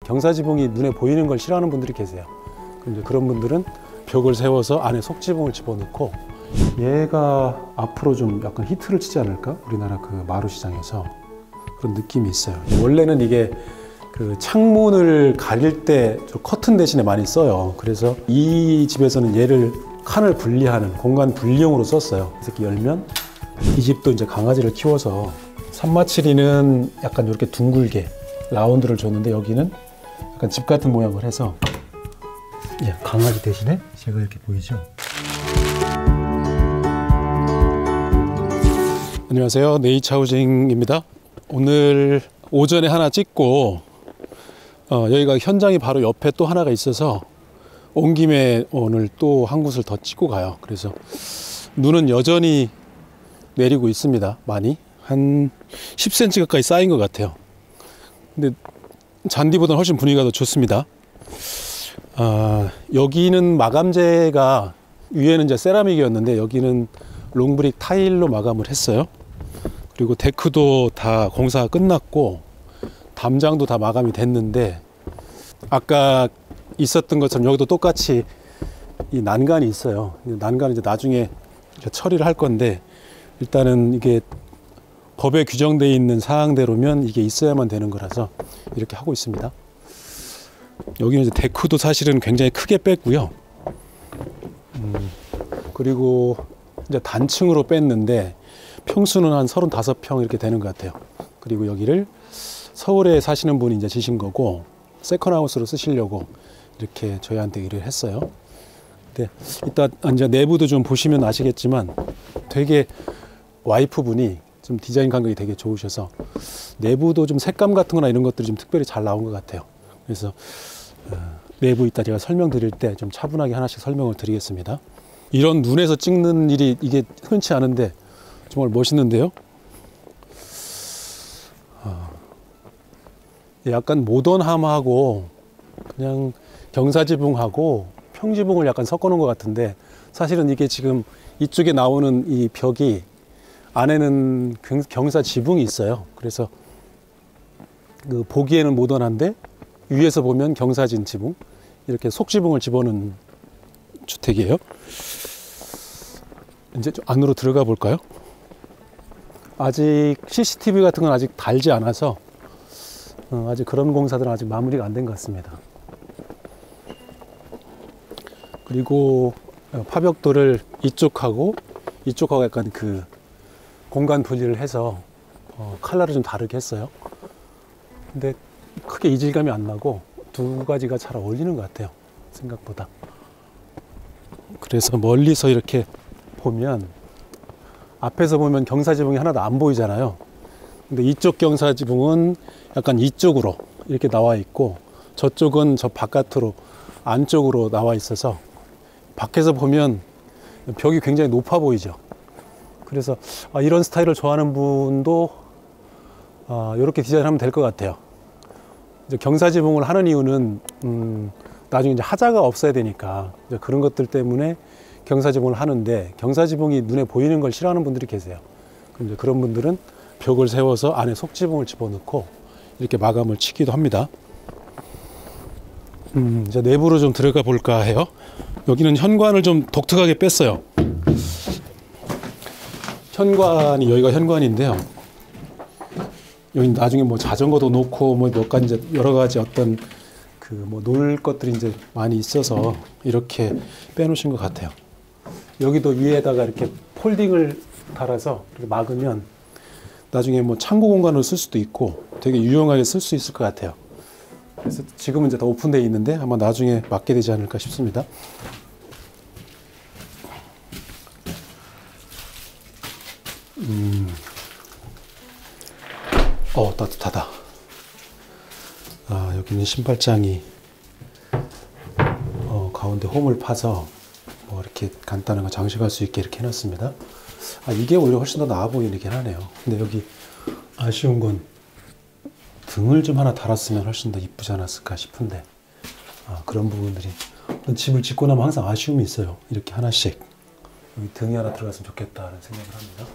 경사지붕이 눈에 보이는 걸 싫어하는 분들이 계세요. 근데 그런 분들은 벽을 세워서 안에 속지붕을 집어넣고, 얘가 앞으로 좀 약간 히트를 치지 않을까? 우리나라 그 마루시장에서 그런 느낌이 있어요. 원래는 이게 그 창문을 가릴 때 커튼 대신에 많이 써요. 그래서 이 집에서는 얘를 칸을 분리하는 공간 분리용으로 썼어요. 그래서 이렇게 열면, 이 집도 이제 강아지를 키워서 산마치리는 약간 이렇게 둥글게 라운드를 줬는데, 여기는 약간 집 같은 모양을 해서, 예, 강아지 대신에 제가 이렇게 보이죠? 안녕하세요, 네이처하우징입니다. 오늘 오전에 하나 찍고 여기가 현장이 바로 옆에 또 하나가 있어서 온 김에 오늘 또 한 곳을 더 찍고 가요. 그래서 눈은 여전히 내리고 있습니다. 많이 한 10cm 가까이 쌓인 것 같아요. 근데 잔디보다는 훨씬 분위기가 더 좋습니다. 여기는 마감재가, 위에는 이제 세라믹이었는데 여기는 롱브릭 타일로 마감을 했어요. 그리고 데크도 다 공사가 끝났고 담장도 다 마감이 됐는데, 아까 있었던 것처럼 여기도 똑같이 이 난간이 있어요. 난간은 이제 나중에 처리를 할 건데, 일단은 이게 법에 규정되어 있는 사항대로면 이게 있어야만 되는 거라서 이렇게 하고 있습니다. 여기는 이제 데크도 사실은 굉장히 크게 뺐고요. 그리고 이제 단층으로 뺐는데 평수는 한 35평 이렇게 되는 것 같아요. 그리고 여기를 서울에 사시는 분이 이제 지신 거고, 세컨하우스로 쓰시려고 이렇게 저희한테 의뢰를 했어요. 근데 이따 이제 내부도 좀 보시면 아시겠지만 되게 와이프분이 좀 디자인 감각이 되게 좋으셔서 내부도 좀 색감 같은 거나 이런 것들이 좀 특별히 잘 나온 것 같아요. 그래서 내부 이따 제가 설명드릴 때 좀 차분하게 하나씩 설명을 드리겠습니다. 이런 눈에서 찍는 일이 이게 흔치 않은데 정말 멋있는데요. 약간 모던함하고 그냥 경사지붕하고 평지붕을 약간 섞어 놓은 것 같은데, 사실은 이게 지금 이쪽에 나오는 이 벽이 안에는 경사지붕이 있어요. 그래서 그 보기에는 모던한데 위에서 보면 경사진 지붕, 이렇게 속지붕을 집어넣은 주택이에요. 이제 좀 안으로 들어가 볼까요? 아직 CCTV 같은 건 아직 달지 않아서 아직 그런 공사들은 아직 마무리가 안 된 것 같습니다. 그리고 파벽돌을 이쪽하고 약간 그 공간 분리를 해서 컬러를 좀 다르게 했어요. 근데 크게 이질감이 안 나고 두 가지가 잘 어울리는 것 같아요, 생각보다. 그래서 멀리서 이렇게 보면, 앞에서 보면 경사지붕이 하나도 안 보이잖아요. 근데 이쪽 경사지붕은 약간 이쪽으로 이렇게 나와 있고, 저쪽은 저 바깥으로 안쪽으로 나와 있어서 밖에서 보면 벽이 굉장히 높아 보이죠. 그래서 이런 스타일을 좋아하는 분도 이렇게 디자인하면 될 것 같아요. 이제 경사지붕을 하는 이유는 나중에 이제 하자가 없어야 되니까 이제 그런 것들 때문에 경사지붕을 하는데, 경사지붕이 눈에 보이는 걸 싫어하는 분들이 계세요. 이제 그런 분들은 벽을 세워서 안에 속지붕을 집어넣고 이렇게 마감을 치기도 합니다. 이제 내부로 좀 들어가 볼까 해요. 여기는 현관을 좀 독특하게 뺐어요. 현관이, 여기가 현관인데요. 여기 나중에 뭐 자전거도 놓고 뭐 몇 가지 이제 여러 가지 어떤 그 뭐 놀 것들이 이제 많이 있어서 이렇게 빼놓으신 것 같아요. 여기도 위에다가 이렇게 폴딩을 달아서 이렇게 막으면 나중에 뭐 창고 공간으로 쓸 수도 있고 되게 유용하게 쓸 수 있을 것 같아요. 그래서 지금은 이제 다 오픈되어 있는데 아마 나중에 막게 되지 않을까 싶습니다. 따뜻하다. 여기는 신발장이 가운데 홈을 파서 뭐 이렇게 간단한 거 장식할 수 있게 이렇게 해놨습니다. 이게 오히려 훨씬 더 나아 보이긴 하네요. 근데 여기 아쉬운 건 등을 좀 하나 달았으면 훨씬 더 이쁘지 않았을까 싶은데, 그런 부분들이, 집을 짓고 나면 항상 아쉬움이 있어요. 이렇게 하나씩 여기 등이 하나 들어갔으면 좋겠다는 생각을 합니다.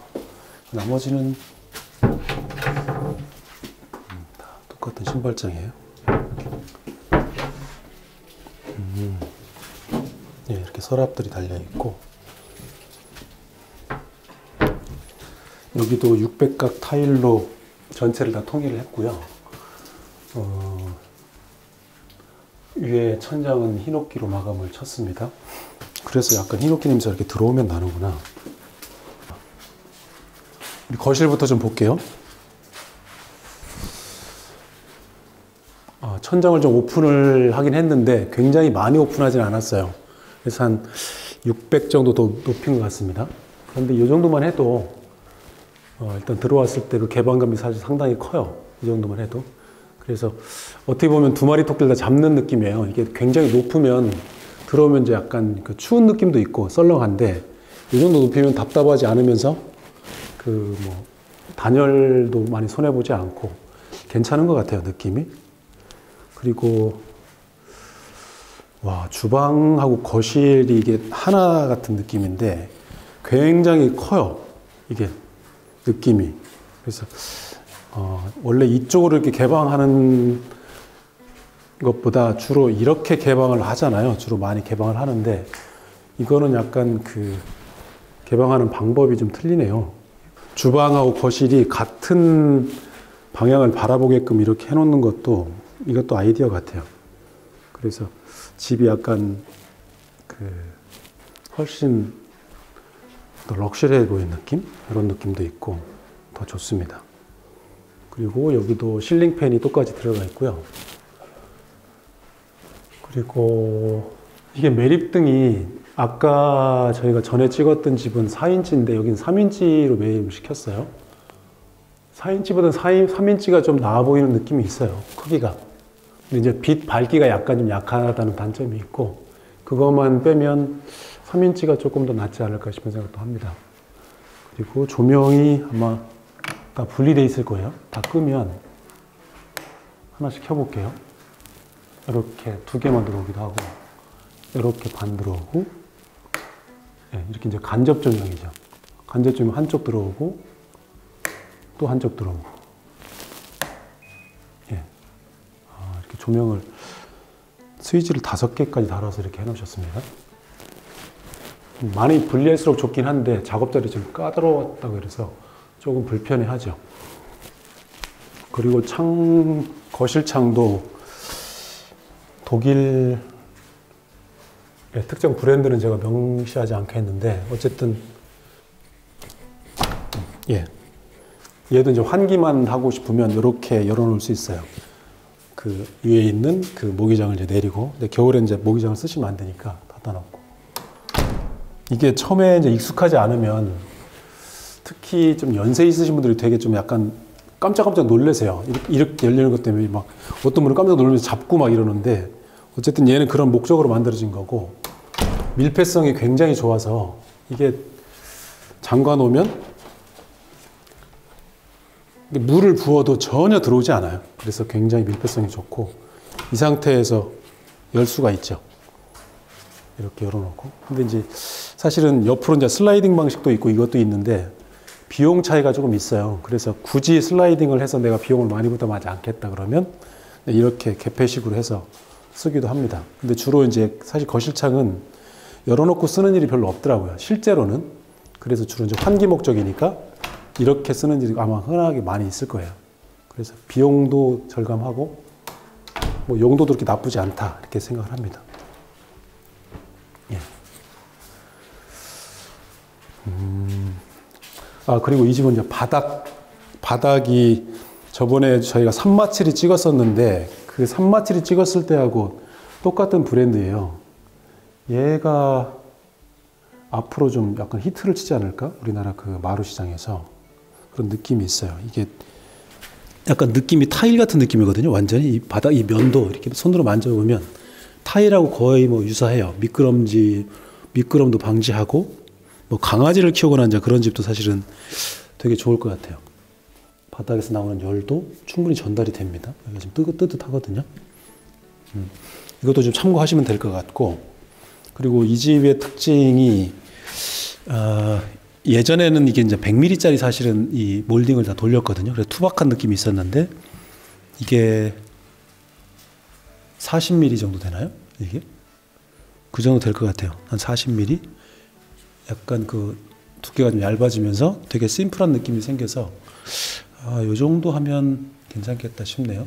나머지는 다 똑같은 신발장이에요. 서랍들이 달려 있고, 여기도 600각 타일로 전체를 다 통일을 했고요. 위에 천장은 히노키로 마감을 쳤습니다. 그래서 약간 히노키 냄새가 이렇게 들어오면 나는구나. 우리 거실부터 좀 볼게요. 천장을 좀 오픈을 하긴 했는데 굉장히 많이 오픈하진 않았어요. 그래서 한 600 정도 더 높인 것 같습니다. 그런데 이 정도만 해도 일단 들어왔을 때 그 개방감이 사실 상당히 커요. 이 정도만 해도. 그래서 어떻게 보면 두 마리 토끼를 다 잡는 느낌이에요. 이게 굉장히 높으면 들어오면 이제 약간 그 추운 느낌도 있고 썰렁한데, 이 정도 높이면 답답하지 않으면서 그 뭐 단열도 많이 손해보지 않고 괜찮은 것 같아요, 느낌이. 그리고 와, 주방하고 거실이 이게 하나 같은 느낌인데 굉장히 커요, 이게 느낌이. 그래서 원래 이쪽으로 이렇게 개방하는 것보다 주로 이렇게 개방을 하잖아요. 주로 많이 개방을 하는데 이거는 약간 그 개방하는 방법이 좀 틀리네요. 주방하고 거실이 같은 방향을 바라보게끔 이렇게 해놓는 것도, 이것도 아이디어 같아요. 그래서 집이 약간 그 훨씬 더 럭셔리해 보이는 느낌? 이런 느낌도 있고 더 좋습니다. 그리고 여기도 실링팬이 똑같이 들어가 있고요. 그리고 이게 매립등이 아까 저희가 전에 찍었던 집은 4인치인데 여긴 3인치로 매입을 시켰어요. 4인치보다는 3인치가 좀 나아 보이는 느낌이 있어요, 크기가. 근데 이제 빛 밝기가 약간 좀 약하다는 단점이 있고, 그것만 빼면 3인치가 조금 더 낫지 않을까 싶은 생각도 합니다. 그리고 조명이 아마 다 분리되어 있을 거예요. 다 끄면 하나씩 켜볼게요. 이렇게 두 개만 들어오기도 하고, 이렇게 반 들어오고, 네, 이렇게 이제 간접 조명이죠. 간접 조명 한쪽 들어오고, 또 한쪽 들어오고. 예. 이렇게 조명을, 스위치를 5개까지 달아서 이렇게 해놓으셨습니다. 많이 분리할수록 좋긴 한데 작업자들이 좀 까다로웠다고 그래서 조금 불편해하죠. 그리고 거실 창도 독일 특정 브랜드는 제가 명시하지 않겠는데 어쨌든 예, 얘도 이제 환기만 하고 싶으면 이렇게 열어놓을 수 있어요. 그 위에 있는 그 모기장을 이제 내리고, 근데 겨울에 이제 모기장을 쓰시면 안 되니까 닫아놓고. 이게 처음에 이제 익숙하지 않으면 특히 좀 연세 있으신 분들이 되게 좀 약간 깜짝깜짝 놀라세요. 이렇게 열리는 것 때문에 막 어떤 분은 깜짝 놀라면서 잡고 막 이러는데, 어쨌든 얘는 그런 목적으로 만들어진 거고 밀폐성이 굉장히 좋아서 이게 잠가 놓으면 물을 부어도 전혀 들어오지 않아요. 그래서 굉장히 밀폐성이 좋고, 이 상태에서 열 수가 있죠. 이렇게 열어놓고. 근데 이제 사실은 옆으로 이제 슬라이딩 방식도 있고 이것도 있는데 비용 차이가 조금 있어요. 그래서 굳이 슬라이딩을 해서 내가 비용을 많이 부담하지 않겠다 그러면 이렇게 개폐식으로 해서 쓰기도 합니다. 근데 주로 이제 사실 거실창은 열어놓고 쓰는 일이 별로 없더라고요, 실제로는. 그래서 주로 이제 환기 목적이니까 이렇게 쓰는 일이 아마 흔하게 많이 있을 거예요. 그래서 비용도 절감하고 뭐 용도도 그렇게 나쁘지 않다 이렇게 생각을 합니다. 예. 그리고 이 집은 이제 바닥이 저번에 저희가 산마칠이 찍었었는데 그 산마칠이 찍었을 때하고 똑같은 브랜드예요. 얘가 앞으로 좀 약간 히트를 치지 않을까? 우리나라 그 마루 시장에서 그런 느낌이 있어요. 이게 약간 느낌이 타일 같은 느낌이거든요. 완전히 이 바닥, 이 면도 이렇게 손으로 만져보면 타일하고 거의 뭐 유사해요. 미끄럼도 방지하고, 뭐 강아지를 키우거나 이제 그런 집도 사실은 되게 좋을 것 같아요. 바닥에서 나오는 열도 충분히 전달이 됩니다. 여기가 지금 뜨뜻하거든요. 이것도 좀 참고하시면 될 것 같고, 그리고 이 집의 특징이 예전에는 이게 이제 100mm짜리 사실은 이 몰딩을 다 돌렸거든요. 그래서 투박한 느낌이 있었는데 이게 40mm 정도 되나요? 이게 그 정도 될 것 같아요. 한 40mm. 약간 그 두께가 좀 얇아지면서 되게 심플한 느낌이 생겨서 요 정도 하면 괜찮겠다 싶네요.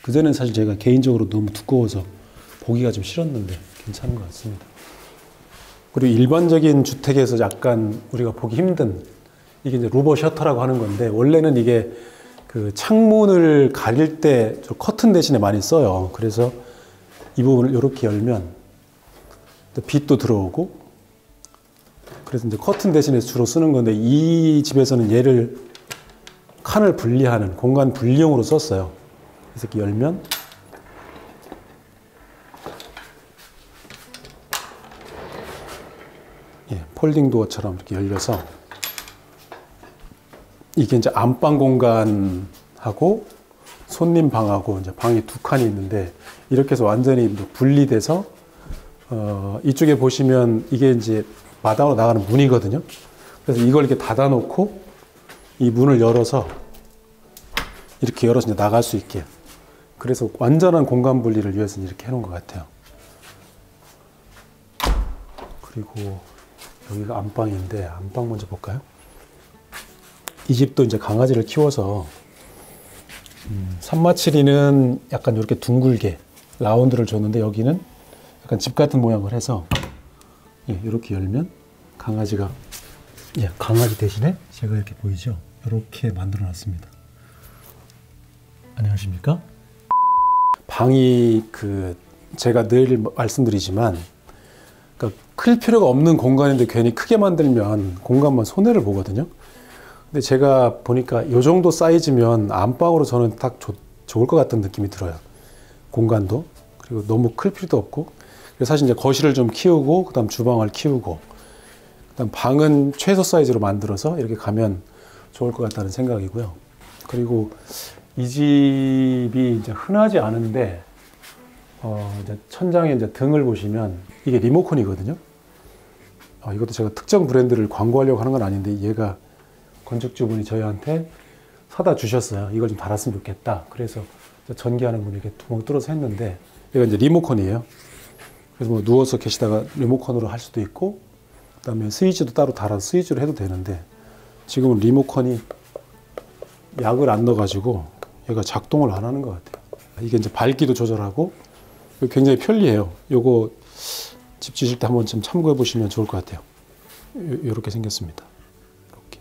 그전엔 사실 제가 개인적으로 너무 두꺼워서 보기가 좀 싫었는데 괜찮은 것 같습니다. 그리고 일반적인 주택에서 약간 우리가 보기 힘든 이게 이제 루버 셔터라고 하는 건데, 원래는 이게 그 창문을 가릴 때 커튼 대신에 많이 써요. 그래서 이 부분을 이렇게 열면 빛도 들어오고, 그래서 이제 커튼 대신에 주로 쓰는 건데, 이 집에서는 얘를 칸을 분리하는 공간 분리용으로 썼어요. 그래서 이렇게 열면 폴딩 도어처럼 이렇게 열려서 이게 이제 안방 공간하고 손님 방하고 이제 방이 두 칸이 있는데, 이렇게 해서 완전히 분리돼서 이쪽에 보시면 이게 이제 마당으로 나가는 문이거든요. 그래서 이걸 이렇게 닫아놓고 이 문을 열어서 이렇게 열어서 이제 나갈 수 있게, 그래서 완전한 공간 분리를 위해서 이렇게 해놓은 것 같아요. 그리고 여기가 안방인데, 안방 먼저 볼까요? 이 집도 이제 강아지를 키워서 3마칠이는 약간 이렇게 둥글게 라운드를 줬는데, 여기는 약간 집 같은 모양을 해서 이렇게 열면 강아지가, 강아지 대신에 제가 이렇게 보이죠? 이렇게 만들어 놨습니다. 안녕하십니까? 방이 제가 늘 말씀드리지만, 그러니까 클 필요가 없는 공간인데 괜히 크게 만들면 공간만 손해를 보거든요. 근데 제가 보니까 이 정도 사이즈면 안방으로 저는 딱 좋을 것 같은 느낌이 들어요. 공간도. 그리고 너무 클 필요도 없고. 그래서 사실 이제 거실을 좀 키우고, 그 다음 주방을 키우고, 그 다음 방은 최소 사이즈로 만들어서 이렇게 가면 좋을 것 같다는 생각이고요. 그리고 이 집이 이제 흔하지 않은데, 이제 천장에 이제 등을 보시면 이게 리모컨이거든요. 이것도 제가 특정 브랜드를 광고하려고 하는 건 아닌데, 얘가 건축주분이 저희한테 사다 주셨어요. 이걸 좀 달았으면 좋겠다. 그래서 전기하는 문에 이렇게 구멍 뚫어서 했는데, 얘가 이제 리모컨이에요. 그래서 뭐 누워서 계시다가 리모컨으로 할 수도 있고, 그 다음에 스위치도 따로 달아서 스위치로 해도 되는데, 지금은 리모컨이 약을 안 넣어가지고 얘가 작동을 안 하는 것 같아요. 이게 이제 밝기도 조절하고 굉장히 편리해요. 요거 집 지실 때 한번 좀 참고해 보시면 좋을 것 같아요. 이렇게 생겼습니다. 이렇게.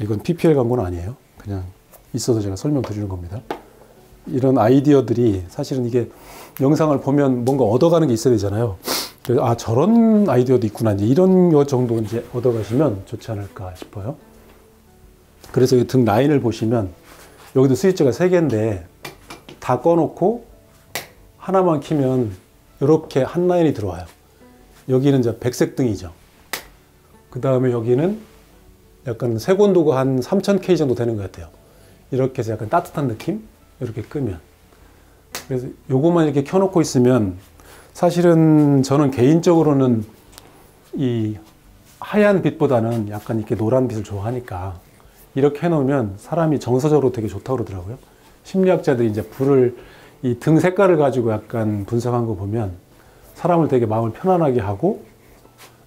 이건 PPL 광고는 아니에요. 그냥 있어서 제가 설명드리는 겁니다. 이런 아이디어들이 사실은 이게 영상을 보면 뭔가 얻어가는 게 있어야 되잖아요. 그래서 저런 아이디어도 있구나, 이제 이런 거 정도 이제 얻어가시면 좋지 않을까 싶어요. 그래서 이 등 라인을 보시면 여기도 스위치가 3개인데 다 꺼놓고 하나만 키면 이렇게 한 라인이 들어와요. 여기는 이제 백색 등이죠. 그 다음에 여기는 약간 색온도가 한 3000K 정도 되는 것 같아요. 이렇게 해서 약간 따뜻한 느낌? 이렇게 끄면. 그래서 요것만 이렇게 켜놓고 있으면, 사실은 저는 개인적으로는 이 하얀 빛보다는 약간 이렇게 노란 빛을 좋아하니까 이렇게 해놓으면 사람이 정서적으로 되게 좋다고 그러더라고요. 심리학자들이 이제 이 등 색깔을 가지고 약간 분석한 거 보면 사람을 되게 마음을 편안하게 하고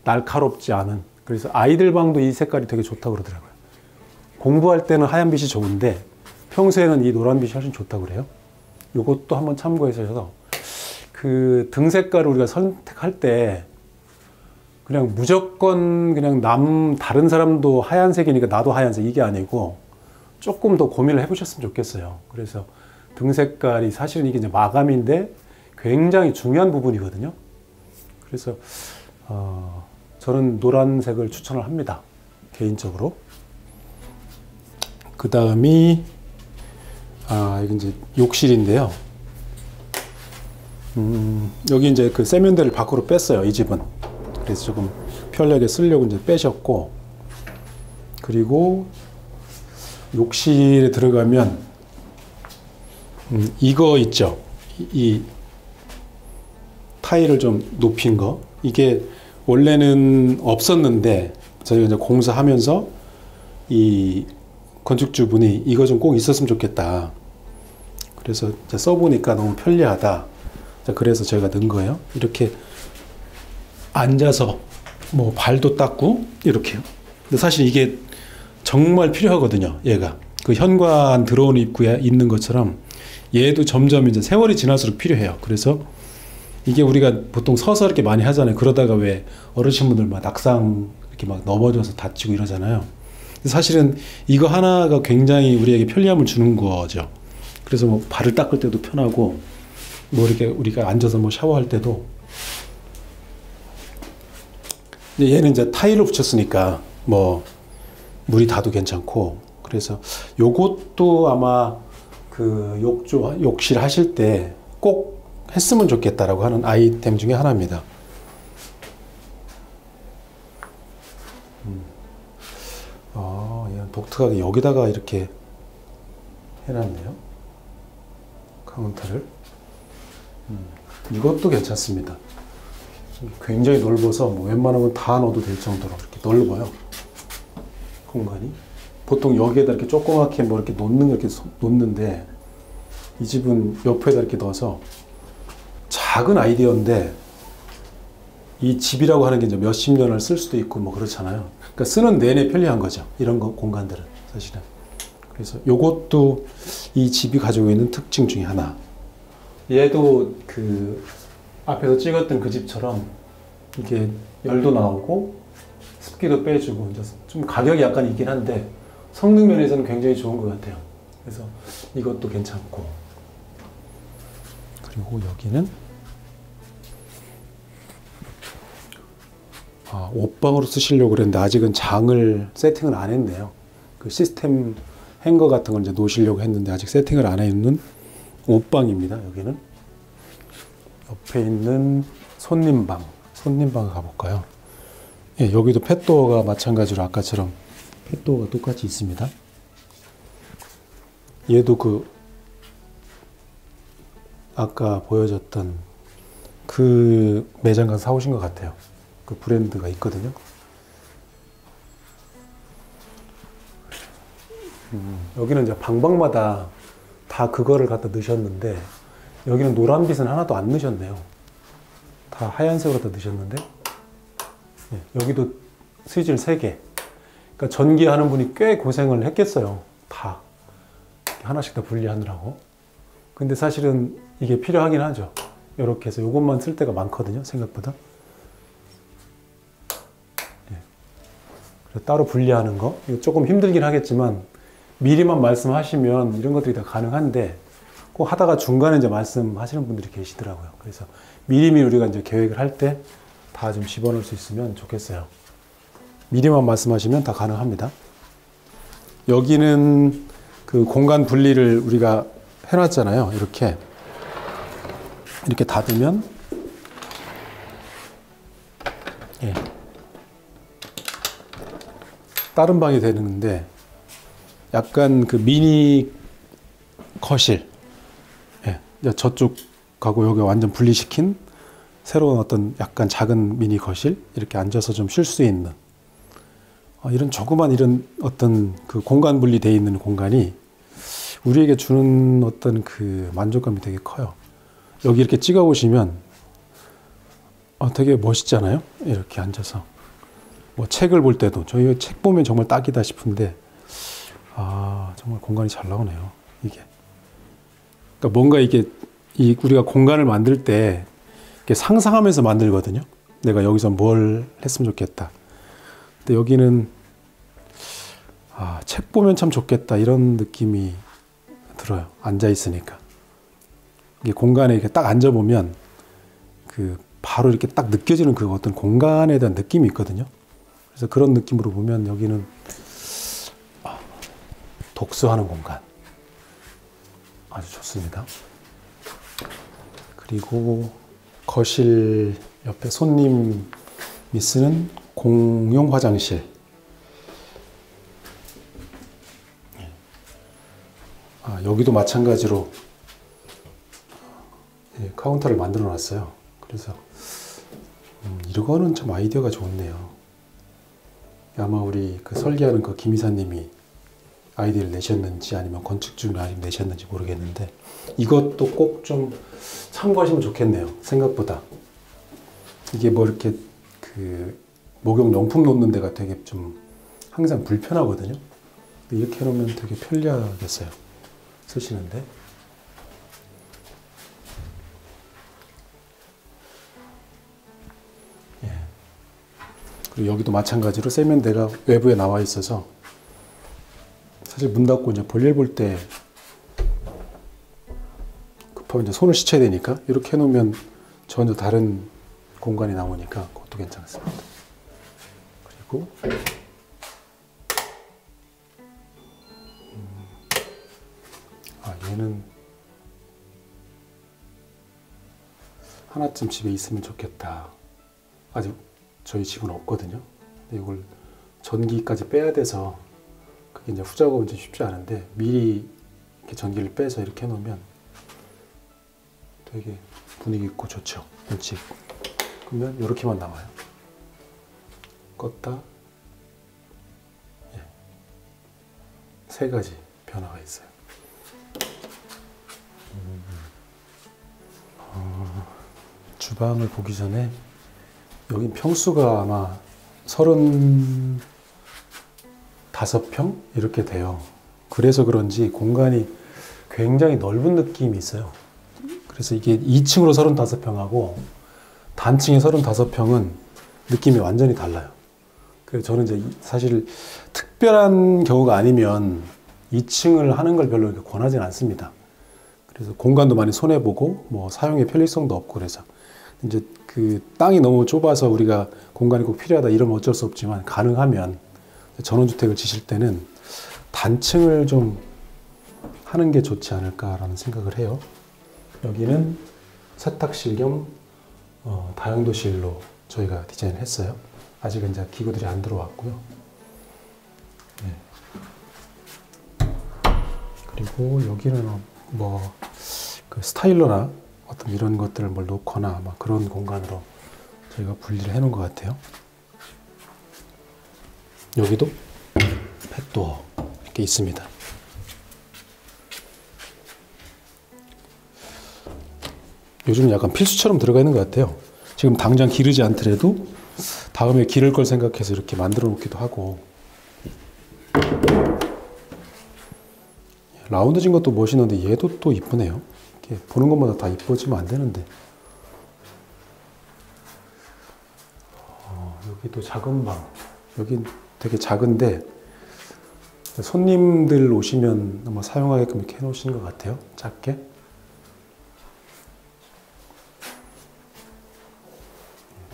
날카롭지 않은, 그래서 아이들 방도 이 색깔이 되게 좋다고 그러더라고요. 공부할 때는 하얀 빛이 좋은데 평소에는 이 노란 빛이 훨씬 좋다고 그래요. 이것도 한번 참고해서 그 등 색깔을 우리가 선택할 때 그냥 무조건 그냥 다른 사람도 하얀색이니까 나도 하얀색, 이게 아니고 조금 더 고민을 해보셨으면 좋겠어요. 그래서 등 색깔이 사실은 이게 이제 마감인데 굉장히 중요한 부분이거든요. 그래서 저는 노란색을 추천을 합니다, 개인적으로. 그 다음이 이게 이제 욕실인데요. 여기 이제 그 세면대를 밖으로 뺐어요, 이 집은. 그래서 조금 편리하게 쓰려고 이제 빼셨고, 그리고 욕실에 들어가면 이거 있죠, 이 타일을 좀 높인 거, 이게 원래는 없었는데 저희가 이제 공사하면서 이 건축주분이 이거 좀 꼭 있었으면 좋겠다, 그래서 이제 써보니까 너무 편리하다, 자, 그래서 제가 넣은 거예요. 이렇게 앉아서 뭐 발도 닦고 이렇게요. 근데 사실 이게 정말 필요하거든요. 얘가 그 현관 들어오는 입구에 있는 것처럼 얘도 점점 이제 세월이 지날수록 필요해요. 그래서 이게 우리가 보통 서서 이렇게 많이 하잖아요. 그러다가 왜 어르신분들 막 낙상 이렇게 막 넘어져서 다치고 이러잖아요. 사실은 이거 하나가 굉장히 우리에게 편리함을 주는 거죠. 그래서 뭐 발을 닦을 때도 편하고 뭐 이렇게 우리가 앉아서 뭐 샤워할 때도. 얘는 이제 타일을 붙였으니까 뭐 물이 닿아도 괜찮고, 그래서 요것도 아마 그 욕실 하실 때 꼭 했으면 좋겠다라고 하는 아이템 중에 하나입니다. 얘는 독특하게 여기다가 이렇게 해놨네요. 카운터를. 이것도 괜찮습니다. 굉장히 넓어서 뭐 웬만하면 다 넣어도 될 정도로 이렇게 넓어요. 공간이. 보통 여기에다 이렇게 조그맣게 뭐 이렇게 놓는데 이 집은 옆에다 이렇게 넣어서 작은 아이디어인데 이 집이라고 하는 게 이제 몇십 년을 쓸 수도 있고 뭐 그렇잖아요. 그러니까 쓰는 내내 편리한 거죠. 이런 공간들은 사실은. 그래서 요것도 이 집이 가지고 있는 특징 중에 하나. 얘도 그 앞에서 찍었던 그 집처럼 이게 열도 나오고 습기도 빼주고, 이제 좀 가격이 약간 있긴 한데 성능 면에서는 굉장히 좋은 것 같아요. 그래서 이것도 괜찮고. 그리고 여기는 옷방으로 쓰시려고 그랬는데 아직은 장을 세팅을 안 했네요. 그 시스템 행거 같은 걸 이제 놓으시려고 했는데 아직 세팅을 안 해 있는 옷방입니다. 여기는 옆에 있는 손님방 가볼까요? 예, 여기도 펫도어가 마찬가지로 아까처럼 펫도어가 똑같이 있습니다. 얘도 그 아까 보여줬던 그 매장 가서 사오신 것 같아요. 그 브랜드가 있거든요. 여기는 이제 방방마다 다 그거를 갖다 넣으셨는데 여기는 노란빛은 하나도 안 넣으셨네요. 다 하얀색으로 다 넣으셨는데, 네, 여기도 스위치를 3개. 그러니까 전기하는 분이 꽤 고생을 했겠어요. 다 하나씩 다 분리하느라고. 근데 사실은 이게 필요하긴 하죠. 이렇게 해서 이것만 쓸 때가 많거든요, 생각보다. 네. 그래서 따로 분리하는 거 이거 조금 힘들긴 하겠지만 미리만 말씀하시면 이런 것들이 다 가능한데, 꼭 하다가 중간에 이제 말씀하시는 분들이 계시더라고요. 그래서 미리미리 우리가 이제 계획을 할 때 다 좀 집어넣을 수 있으면 좋겠어요. 미리만 말씀하시면 다 가능합니다. 여기는 그 공간 분리를 우리가 해놨잖아요. 이렇게 닫으면, 예, 다른 방이 되는데 약간 그 미니 거실, 예, 저쪽하고 여기 완전 분리시킨 새로운 어떤 약간 작은 미니 거실, 이렇게 앉아서 좀 쉴 수 있는 이런 조그만 이런 어떤 그 공간 분리되어 있는 공간이 우리에게 주는 어떤 그 만족감이 되게 커요. 여기 이렇게 찍어 보시면 되게 멋있잖아요. 이렇게 앉아서 뭐 책을 볼 때도 저희 책 보면 정말 딱이다 싶은데 정말 공간이 잘 나오네요. 이게 그러니까 뭔가 이게 우리가 공간을 만들 때 이렇게 상상하면서 만들거든요. 내가 여기서 뭘 했으면 좋겠다. 근데 여기는 책 보면 참 좋겠다 이런 느낌이 들어요. 앉아 있으니까 이게 공간에 이렇게 딱 앉아 보면 그 바로 이렇게 딱 느껴지는 그 어떤 공간에 대한 느낌이 있거든요. 그래서 그런 느낌으로 보면 여기는 독서하는 공간 아주 좋습니다. 그리고 거실 옆에 손님이 쓰는 공용 화장실. 여기도 마찬가지로 카운터를 만들어 놨어요. 그래서 이거는 참 아이디어가 좋네요. 아마 우리 그 설계하는 그 김 이사님이 아이디어를 내셨는지 아니면 건축주가 내셨는지 모르겠는데 이것도 꼭 좀 참고하시면 좋겠네요. 생각보다. 이게 뭐 이렇게 그 목욕용품 놓는 데가 되게 좀 항상 불편하거든요. 이렇게 해놓으면 되게 편리하겠어요. 쓰시는데. 예. 그리고 여기도 마찬가지로 세면대가 외부에 나와 있어서 사실 문 닫고 이제 볼일 볼 때 급하면 이제 손을 씻어야 되니까 이렇게 해놓으면 전혀 다른 공간이 나오니까 그것도 괜찮습니다. 그리고 얘는 하나쯤 집에 있으면 좋겠다. 아직 저희 집은 없거든요. 근데 이걸 전기까지 빼야 돼서 그게 이제 후작업은 좀 쉽지 않은데 미리 이렇게 전기를 빼서 이렇게 해놓으면 되게 분위기 있고 좋죠. 일찍. 그러면 이렇게만 나와요. 껐다. 예. 3가지 변화가 있어요. 주방을 보기 전에 여긴 평수가 아마 35평 이렇게 돼요. 그래서 그런지 공간이 굉장히 넓은 느낌이 있어요. 그래서 이게 2층으로 35평하고 단층에 35평은 느낌이 완전히 달라요. 그래서 저는 이제 사실 특별한 경우가 아니면 2층을 하는 걸 별로 이렇게 권하지는 않습니다. 그래서 공간도 많이 손해보고 뭐 사용의 편리성도 없고 그래서 이제 그 땅이 너무 좁아서 우리가 공간이 꼭 필요하다 이러면 어쩔 수 없지만 가능하면 전원주택을 지실 때는 단층을 좀 하는 게 좋지 않을까라는 생각을 해요. 여기는 세탁실 겸 다용도실로 저희가 디자인을 했어요. 아직은 이제 기구들이 안 들어왔고요. 네. 그리고 여기는 뭐 그 스타일러나 어떤 이런 것들을 뭘 놓거나 막 그런 공간으로 저희가 분리를 해 놓은 것 같아요. 여기도 펫도어 이렇게 있습니다. 요즘은 약간 필수처럼 들어가 있는 것 같아요. 지금 당장 기르지 않더라도 다음에 기를 걸 생각해서 이렇게 만들어 놓기도 하고. 라운드진 것도 멋있는데 얘도 또 이쁘네요. 이렇게 보는 것마다 다 이뻐지면 안 되는데. 여기도 작은 방. 여기 되게 작은데 손님들 오시면 아마 사용하게끔 이렇게 해놓으시는 것 같아요. 작게.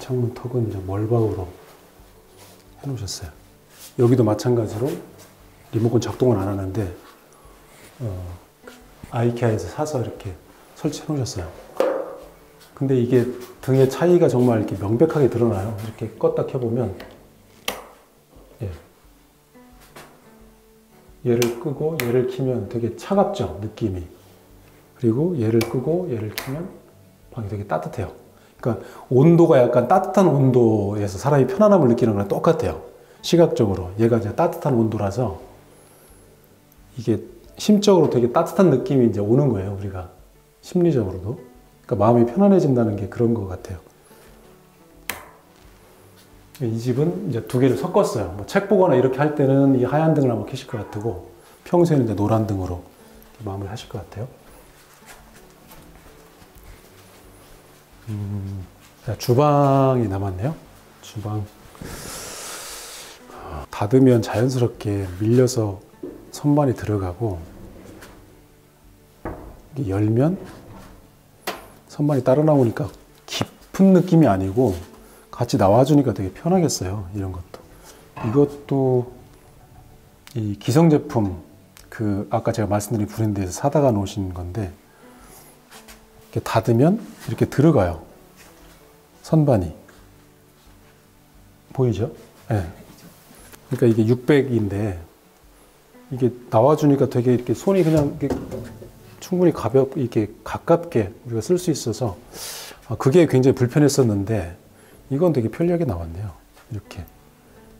창문 턱은 이제 멀박으로 해놓으셨어요. 여기도 마찬가지로 리모컨 작동을 안 하는데 아이케아에서 사서 이렇게 설치해 놓으셨어요. 근데 이게 등의 차이가 정말 이렇게 명백하게 드러나요. 이렇게 껐다 켜보면 예. 얘를 끄고 얘를 켜면 되게 차갑죠, 느낌이. 그리고 얘를 끄고 얘를 켜면 방이 되게 따뜻해요. 그러니까 온도가 약간 따뜻한 온도에서 사람이 편안함을 느끼는 거랑 똑같아요. 시각적으로 얘가 이제 따뜻한 온도라서 이게 심적으로 되게 따뜻한 느낌이 이제 오는 거예요, 우리가. 심리적으로도. 그러니까 마음이 편안해진다는 게 그런 것 같아요. 이 집은 이제 2개를 섞었어요. 뭐 책 보거나 이렇게 할 때는 이 하얀 등을 한번 켜실 것 같고, 평소에는 이제 노란 등으로 마무리 하실 것 같아요. 자, 주방이 남았네요. 주방. 닫으면 자연스럽게 밀려서 선반이 들어가고, 열면 선반이 따라 나오니까 깊은 느낌이 아니고 같이 나와주니까 되게 편하겠어요. 이런 것도. 이것도 이 기성 제품, 그 아까 제가 말씀드린 브랜드에서 사다가 놓으신 건데, 이렇게 닫으면 이렇게 들어가요. 선반이. 보이죠? 네. 그러니까 이게 600인데 이게 나와주니까 되게 이렇게 손이 그냥 이렇게 충분히 가볍게 이렇게 가깝게 우리가 쓸 수 있어서 그게 굉장히 불편했었는데 이건 되게 편리하게 나왔네요. 이렇게.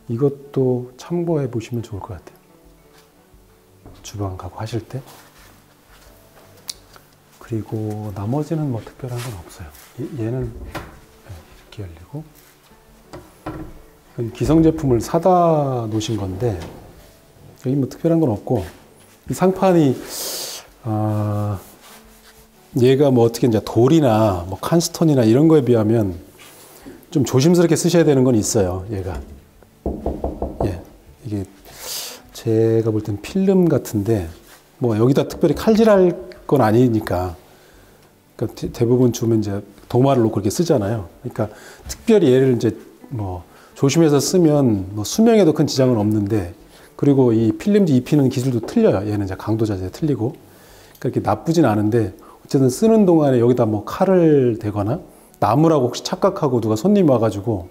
이것도 참고해 보시면 좋을 것 같아요. 주방 가고 하실 때. 그리고 나머지는 뭐 특별한 건 없어요. 얘는 이렇게 열리고, 이건 기성 제품을 사다 놓으신 건데 여기 뭐 특별한 건 없고, 이 상판이 얘가 뭐 어떻게 이제 돌이나 뭐 칸스톤이나 이런 거에 비하면 좀 조심스럽게 쓰셔야 되는 건 있어요. 얘가 이게 제가 볼 땐 필름 같은데 뭐 여기다 특별히 칼질할 건 아니니까, 그러니까 대부분 주면 이제 도마를 놓고 이렇게 쓰잖아요. 그러니까 특별히 얘를 이제 뭐 조심해서 쓰면 뭐 수명에도 큰 지장은 없는데, 그리고 이 필름지 입히는 기술도 틀려요. 얘는 이제 강도 자재 틀리고, 그렇게 나쁘진 않은데 어쨌든 쓰는 동안에 여기다 뭐 칼을 대거나 나무라고 혹시 착각하고 누가 손님 와가지고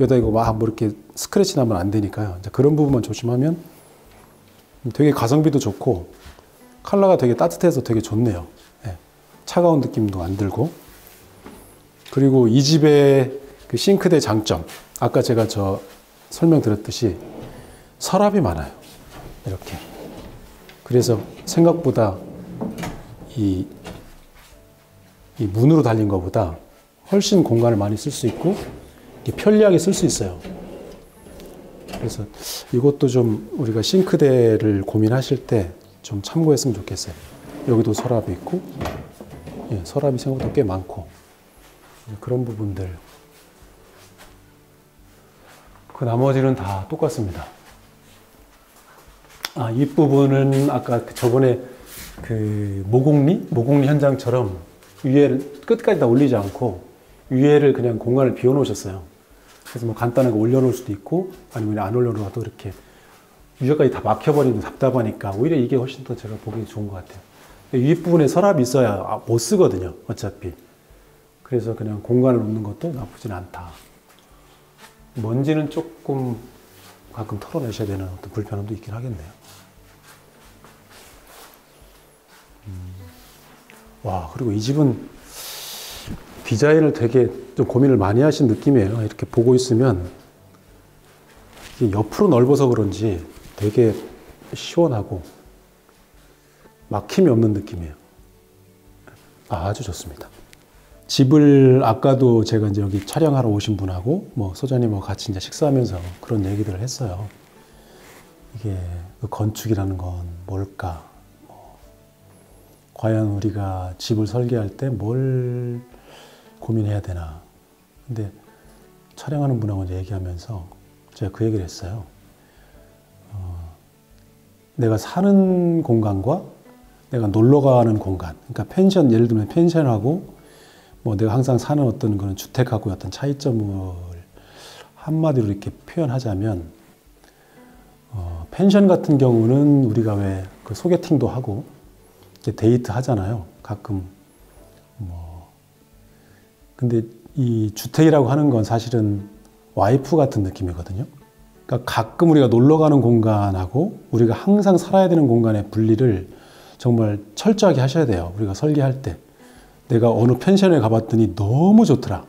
여기다 이거 막 뭐 이렇게 스크래치 나면 안 되니까요. 이제 그런 부분만 조심하면 되게 가성비도 좋고 컬러가 되게 따뜻해서 되게 좋네요. 예. 차가운 느낌도 안 들고. 그리고 이 집의 그 싱크대 장점, 아까 제가 설명드렸듯이 서랍이 많아요. 이렇게. 그래서 생각보다 이 문으로 달린 것보다 훨씬 공간을 많이 쓸 수 있고 편리하게 쓸 수 있어요. 그래서 이것도 좀 우리가 싱크대를 고민하실 때 좀 참고했으면 좋겠어요. 여기도 서랍이 있고, 예, 서랍이 생각보다 꽤 많고, 그런 부분들. 그 나머지는 다 똑같습니다. 이 부분은 아까 저번에 그 모공리 현장처럼 위에를 끝까지 다 올리지 않고 위에를 그냥 공간을 비워 놓으셨어요. 그래서 뭐 간단하게 올려놓을 수도 있고, 아니면 안 올려놓아도 이렇게 위에까지 다 막혀버리면 답답하니까 오히려 이게 훨씬 더 제가 보기 좋은 것 같아요. 윗부분에 서랍이 있어야 못 쓰거든요, 어차피. 그래서 그냥 공간을 놓는 것도 나쁘진 않다. 먼지는 조금 가끔 털어내셔야 되는 어떤 불편함도 있긴 하겠네요. 와, 그리고 이 집은 디자인을 되게 좀 고민을 많이 하신 느낌이에요. 이렇게 보고 있으면 이게 옆으로 넓어서 그런지 되게 시원하고 막힘이 없는 느낌이에요. 아주 좋습니다. 집을 아까도 제가 이제 여기 촬영하러 오신 분하고 뭐 소장님하고 같이 이제 식사하면서 그런 얘기들을 했어요. 이게 그 건축이라는 건 뭘까? 과연 우리가 집을 설계할 때 뭘 고민해야 되나? 근데 촬영하는 분하고 이제 얘기하면서 제가 그 얘기를 했어요. 내가 사는 공간과 내가 놀러 가는 공간, 그러니까 펜션, 예를 들면 펜션하고 뭐 내가 항상 사는 어떤 그런 주택하고 어떤 차이점을 한마디로 이렇게 표현하자면, 펜션 같은 경우는 우리가 왜 그 소개팅도 하고 데이트 하잖아요. 가끔 근데 이 주택이라고 하는 건 사실은 와이프 같은 느낌이거든요. 그러니까 가끔 우리가 놀러 가는 공간하고 우리가 항상 살아야 되는 공간의 분리를 정말 철저하게 하셔야 돼요. 우리가 설계할 때. 내가 어느 펜션에 가봤더니 너무 좋더라.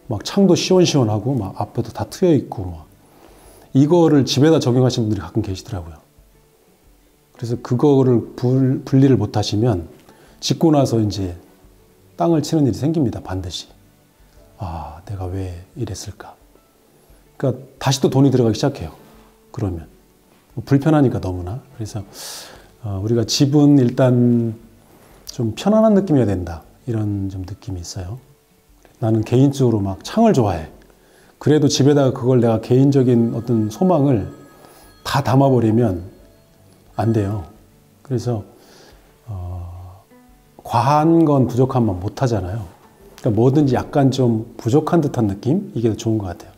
막 창도 시원시원하고 막 앞에도 다 트여 있고 막. 이거를 집에다 적용하시는 분들이 가끔 계시더라고요. 그래서 그거를 분리를 못 하시면 짓고 나서 이제 땅을 치는 일이 생깁니다. 반드시. 내가 왜 이랬을까? 그러니까 다시 또 돈이 들어가기 시작해요. 그러면 불편하니까 너무나. 그래서 우리가 집은 일단 좀 편안한 느낌이어야 된다. 이런 좀 느낌이 있어요. 나는 개인적으로 막 창을 좋아해. 그래도 집에다가 그걸 내가 개인적인 어떤 소망을 다 담아버리면 안 돼요. 그래서 과한 건 부족한 만 못 하잖아요. 그러니까 뭐든지 약간 좀 부족한 듯한 느낌? 이게 더 좋은 것 같아요.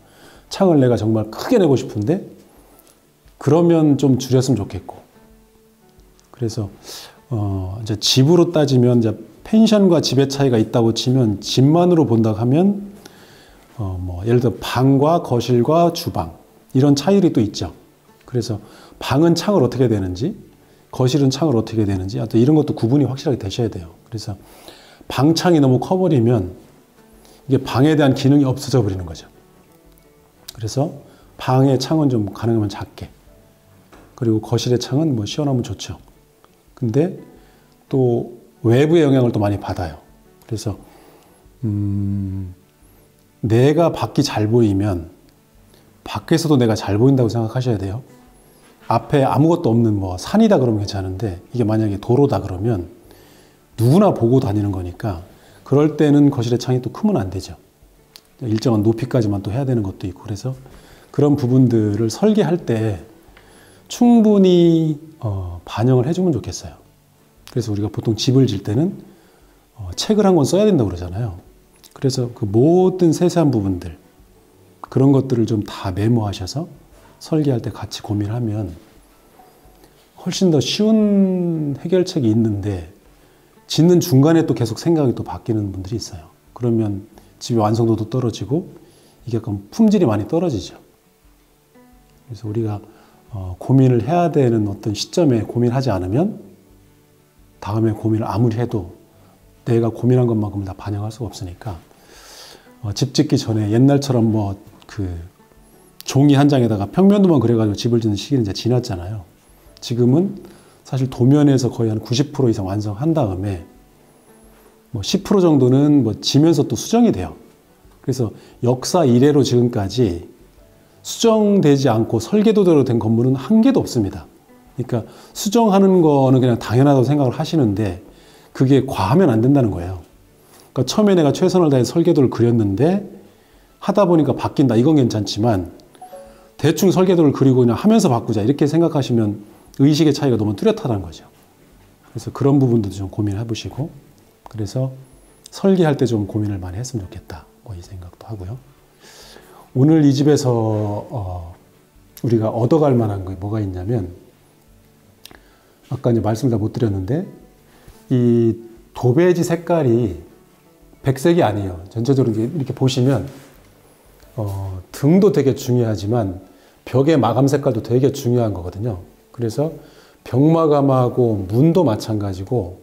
창을 내가 정말 크게 내고 싶은데 그러면 좀 줄였으면 좋겠고. 그래서 이제 집으로 따지면 이제 펜션과 집의 차이가 있다고 치면 집만으로 본다고 하면 뭐 예를 들어 방과 거실과 주방 이런 차이들이 또 있죠. 그래서 방은 창을 어떻게 되는지, 거실은 창을 어떻게 되는지, 또 이런 것도 구분이 확실하게 되셔야 돼요. 그래서 방창이 너무 커버리면 이게 방에 대한 기능이 없어져 버리는 거죠. 그래서 방의 창은 좀 가능하면 작게, 그리고 거실의 창은 뭐 시원하면 좋죠. 근데 또 외부의 영향을 또 많이 받아요. 그래서 내가 밖이 잘 보이면 밖에서도 내가 잘 보인다고 생각하셔야 돼요. 앞에 아무것도 없는 뭐 산이다 그러면 괜찮은데 이게 만약에 도로다 그러면 누구나 보고 다니는 거니까 그럴 때는 거실의 창이 또 크면 안 되죠. 일정한 높이까지만 또 해야 되는 것도 있고 그래서 그런 부분들을 설계할 때 충분히 반영을 해주면 좋겠어요. 그래서 우리가 보통 집을 질 때는 책을 한 권 써야 된다고 그러잖아요. 그래서 그 모든 세세한 부분들 그런 것들을 좀 다 메모하셔서 설계할 때 같이 고민하면 훨씬 더 쉬운 해결책이 있는데 짓는 중간에 또 계속 생각이 또 바뀌는 분들이 있어요. 그러면 집의 완성도도 떨어지고 이게 약간 품질이 많이 떨어지죠. 그래서 우리가 고민을 해야 되는 어떤 시점에 고민하지 않으면 다음에 고민을 아무리 해도 내가 고민한 것만큼 다 반영할 수가 없으니까 집 짓기 전에 옛날처럼 뭐 그 종이 한 장에다가 평면도만 그려가지고 집을 짓는 시기는 이제 지났잖아요. 지금은 사실 도면에서 거의 한 90% 이상 완성한 다음에 뭐 10% 정도는 뭐 지면서 또 수정이 돼요. 그래서 역사 이래로 지금까지 수정되지 않고 설계도대로 된 건물은 한 개도 없습니다. 그러니까 수정하는 거는 그냥 당연하다고 생각을 하시는데 그게 과하면 안 된다는 거예요. 그러니까 처음에 내가 최선을 다해 설계도를 그렸는데 하다 보니까 바뀐다. 이건 괜찮지만 대충 설계도를 그리고 그냥 하면서 바꾸자. 이렇게 생각하시면 의식의 차이가 너무 뚜렷하다는 거죠. 그래서 그런 부분도 좀 고민해 보시고 그래서 설계할 때 좀 고민을 많이 했으면 좋겠다. 뭐 이 생각도 하고요. 오늘 이 집에서 우리가 얻어갈 만한 게 뭐가 있냐면 아까 이제 말씀을 다 못 드렸는데 이 도배지 색깔이 백색이 아니에요. 전체적으로 이렇게 보시면 등도 되게 중요하지만 벽의 마감 색깔도 되게 중요한 거거든요. 그래서 벽 마감하고 문도 마찬가지고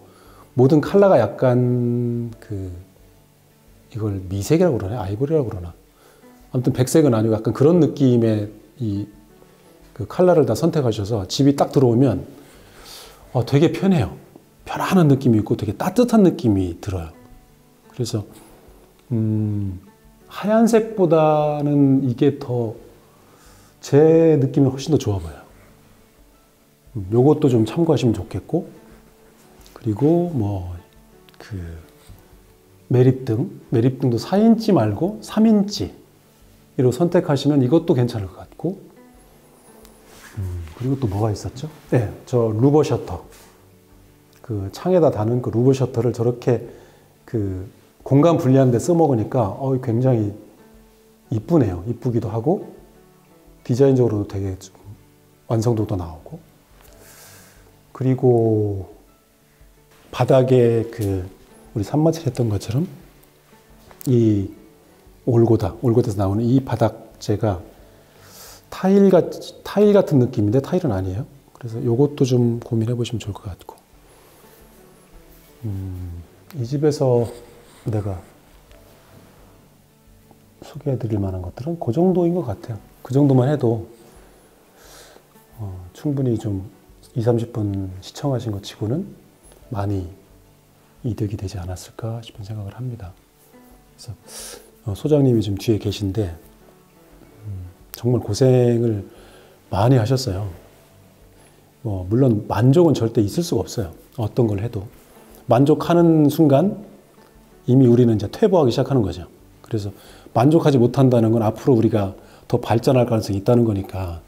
모든 컬러가 약간 이걸 미색이라고 그러나 아이보리라고 그러나 아무튼 백색은 아니고 약간 그런 느낌의 그 컬러를 다 선택하셔서 집이 딱 들어오면 되게 편해요. 편안한 느낌이 있고 되게 따뜻한 느낌이 들어요. 그래서 하얀색보다는 이게 더 제 느낌이 훨씬 더 좋아 보여요. 요것도 좀 참고하시면 좋겠고 그리고 뭐 매립등도 4인치 말고 3인치로 선택하시면 이것도 괜찮을 것 같고 그리고 또 뭐가 있었죠? 네, 저 루버 셔터 그 창에다 다는 그 루버 셔터를 저렇게 그 공간 분리하는 데 써먹으니까 굉장히 이쁘네요. 이쁘기도 하고 디자인적으로도 되게 좀 완성도도 나오고 그리고 바닥에 우리 산마칠 했던 것처럼 이 올고다에서 나오는 이 바닥재가 타일 같은 느낌인데 타일은 아니에요. 그래서 이것도 좀 고민해 보시면 좋을 것 같고 이 집에서 내가 소개해 드릴 만한 것들은 그 정도인 것 같아요. 그 정도만 해도 충분히 좀 20-30분 시청하신 것 치고는 많이 이득이 되지 않았을까 싶은 생각을 합니다. 그래서 소장님이 지금 뒤에 계신데 정말 고생을 많이 하셨어요. 물론 만족은 절대 있을 수가 없어요. 어떤 걸 해도. 만족하는 순간 이미 우리는 이제 퇴보하기 시작하는 거죠. 그래서 만족하지 못한다는 건 앞으로 우리가 더 발전할 가능성이 있다는 거니까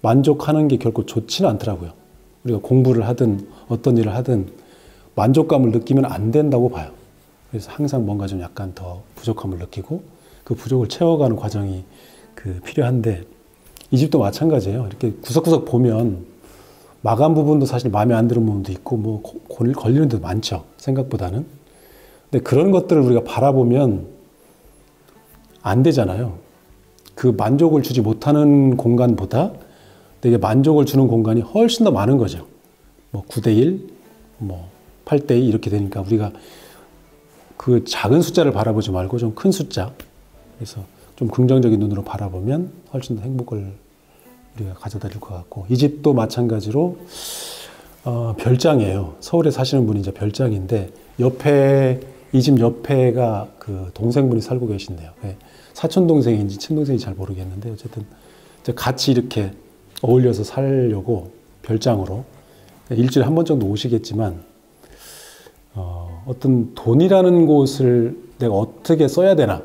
만족하는 게 결코 좋지는 않더라고요. 우리가 공부를 하든 어떤 일을 하든 만족감을 느끼면 안 된다고 봐요. 그래서 항상 뭔가 좀 약간 더 부족함을 느끼고 그 부족을 채워가는 과정이 필요한데 이 집도 마찬가지예요. 이렇게 구석구석 보면 마감 부분도 사실 마음에 안 드는 부분도 있고 뭐 걸리는 데도 많죠. 생각보다는. 근데 그런 것들을 우리가 바라보면 안 되잖아요. 그 만족을 주지 못하는 공간보다 내게 만족을 주는 공간이 훨씬 더 많은 거죠. 뭐 9대1, 뭐 8대2 이렇게 되니까 우리가 그 작은 숫자를 바라보지 말고 좀 큰 숫자. 그래서 좀 긍정적인 눈으로 바라보면 훨씬 더 행복을 우리가 가져다 줄 것 같고 이 집도 마찬가지로 별장이에요. 서울에 사시는 분이 이제 별장인데 옆에 이 집 옆에가 그 동생분이 살고 계신데요. 사촌 동생인지 친동생인지 잘 모르겠는데 어쨌든 이제 같이 이렇게 어울려서 살려고 별장으로 일주일에 한 번 정도 오시겠지만 어떤 돈이라는 곳을 내가 어떻게 써야 되나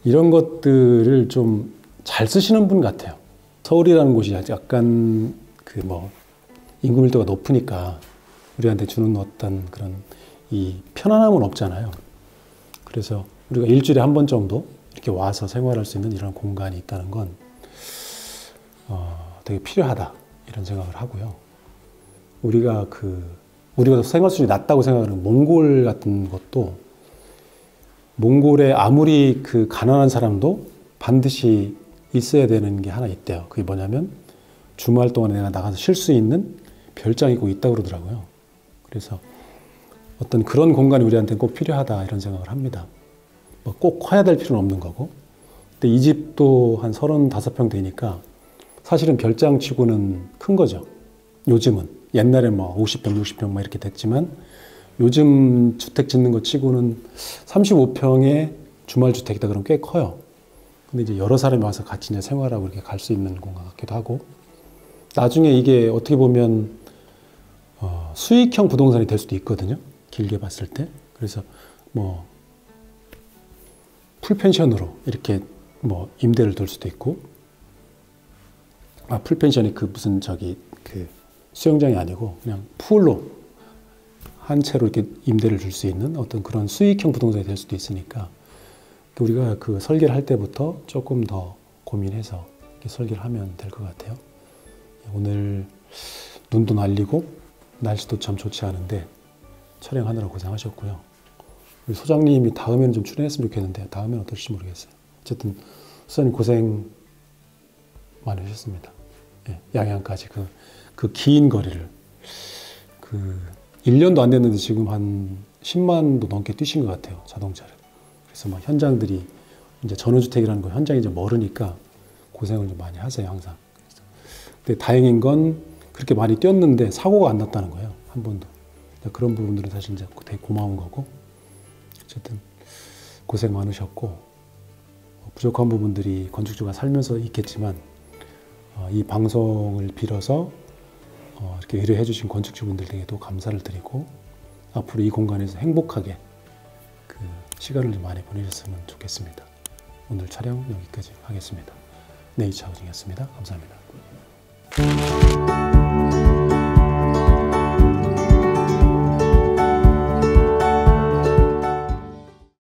이런 것들을 좀 잘 쓰시는 분 같아요. 서울이라는 곳이 약간 그 뭐 인구 밀도가 높으니까 우리한테 주는 어떤 그런 이 편안함은 없잖아요. 그래서 우리가 일주일에 한 번 정도 이렇게 와서 생활할 수 있는 이런 공간이 있다는 건 되게 필요하다 이런 생각을 하고요. 우리가 생활 수준이 낮다고 생각하는 몽골 같은 것도 몽골에 아무리 그 가난한 사람도 반드시 있어야 되는 게 하나 있대요. 그게 뭐냐면 주말 동안에 내가 나가서 쉴 수 있는 별장이 꼭 있다고 그러더라고요. 그래서 어떤 그런 공간이 우리한테는 꼭 필요하다 이런 생각을 합니다. 뭐 꼭 커야 될 필요는 없는 거고. 근데 이 집도 한 35평 되니까 사실은 별장 치고는 큰 거죠. 요즘은. 옛날에 뭐 50평, 60평 막 이렇게 됐지만 요즘 주택 짓는 거 치고는 35평의 주말주택이다 그러면 꽤 커요. 근데 이제 여러 사람이 와서 같이 이제 생활하고 이렇게 갈 수 있는 공간 같기도 하고 나중에 이게 어떻게 보면 수익형 부동산이 될 수도 있거든요. 길게 봤을 때. 그래서 뭐 풀펜션으로 이렇게 뭐 임대를 둘 수도 있고 풀펜션이 그 무슨 그 수영장이 아니고 그냥 풀로 한 채로 이렇게 임대를 줄 수 있는 어떤 그런 수익형 부동산이 될 수도 있으니까 우리가 그 설계를 할 때부터 조금 더 고민해서 이렇게 설계를 하면 될 것 같아요. 오늘 눈도 날리고 날씨도 참 좋지 않은데 촬영하느라 고생하셨고요. 우리 소장님이 다음에는 좀 출연했으면 좋겠는데 다음에는 어떨지 모르겠어요. 어쨌든 소장님 고생 많으셨습니다. 양양까지 그 긴 거리를 1년도 안 됐는데 지금 한 10만도 넘게 뛰신 것 같아요. 자동차를. 그래서 막 현장들이 이제 전원주택이라는 거 현장이 이제 멀으니까 고생을 좀 많이 하세요, 항상. 근데 다행인 건 그렇게 많이 뛰었는데 사고가 안 났다는 거예요. 한 번도. 그런 부분들은 사실 이제 되게 고마운 거고. 어쨌든 고생 많으셨고 부족한 부분들이 건축주가 살면서 있겠지만 이 방송을 빌어서 이렇게 의뢰해 주신 건축주분들에게도 감사를 드리고 앞으로 이 공간에서 행복하게 그 시간을 좀 많이 보내셨으면 좋겠습니다. 오늘 촬영 여기까지 하겠습니다. 네이처 하우징이었습니다. 감사합니다.